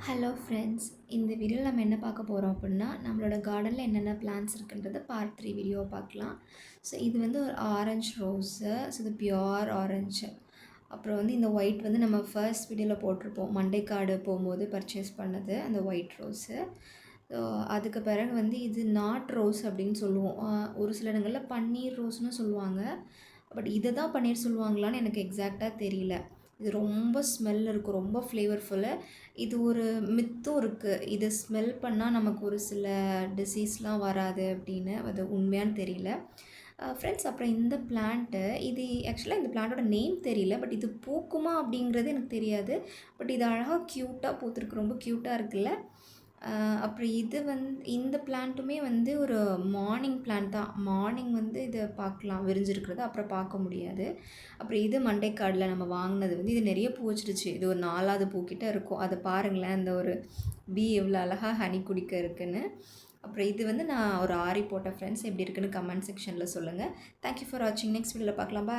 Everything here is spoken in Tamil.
ஹலோ ஃப்ரெண்ட்ஸ், இந்த வீடியோவில் நம்ம என்ன பார்க்க போகிறோம் அப்படின்னா, நம்மளோட கார்டனில் என்னென்ன பிளான்ட்ஸ் இருக்குன்றத பார்ட் 3 வீடியோவை பார்க்கலாம். ஸோ இது வந்து ஒரு ஆரஞ்சு ரோஸு. ஸோ இது பியோர் ஆரஞ்சு. அப்புறம் வந்து இந்த ஒயிட் வந்து நம்ம ஃபர்ஸ்ட் வீடியோவில் போட்டிருப்போம், மண்டைக்காடு போகும்போது பர்ச்சேஸ் பண்ணது அந்த ஒயிட் ரோஸு. ஸோ அதுக்கு பிறகு வந்து இது நாட் ரோஸ் அப்படின்னு சொல்லுவோம். ஒரு சில இடங்களில் பன்னீர் ரோஸ்னு சொல்லுவாங்க. பட் இதை தான் பன்னீர் சொல்லுவாங்களான்னு எனக்கு எக்ஸாக்டாக தெரியல. இது ரொம்ப ஸ்மெல் இருக்கும், ரொம்ப ஃப்ளேவர்ஃபுல்லு. இது ஒரு மித்தும் இருக்குது, இது ஸ்மெல் பண்ணால் நமக்கு ஒரு சில டிசீஸ்லாம் வராது அப்படின்னு. அது உண்மையான்னு தெரியல ஃப்ரெண்ட்ஸ். அப்புறம் இந்த பிளான்ட்டு, இது ஆக்சுவலாக இந்த பிளான்ட்டோட நேம் தெரியல, பட் இது பூக்குமா அப்படிங்கிறது எனக்கு தெரியாது. பட் இது அழகாக க்யூட்டாக பூத்துருக்கு, ரொம்ப க்யூட்டாக இருக்குல்ல. அப்புறம் இது இந்த பிளான்ட்டுமே வந்து ஒரு மார்னிங் பிளான்ட் தான். மார்னிங் வந்து இதை பார்க்கலாம் விரிஞ்சிருக்கிறது, அப்புறம் பார்க்க முடியாது. அப்புறம் இது மண்டைக்காடில் நம்ம வாங்கினது வந்து இது நிறைய பூ வச்சிருச்சு. இது ஒரு 4வது பூக்கிட்ட இருக்கும். அதை பாருங்களேன், அந்த ஒரு எவ்வளோ அழகாக ஹனி குடிக்க இருக்குன்னு. அப்புறம் இது வந்து நான் ஒரு ஆரி போட்ட ஃப்ரெண்ட்ஸ், எப்படி இருக்குன்னு கமெண்ட் செக்ஷனில் சொல்லுங்கள். தேங்க்யூ ஃபார் வாட்சிங். நெக்ஸ்ட் வீடியோவில் பார்க்கலாம். பாய்.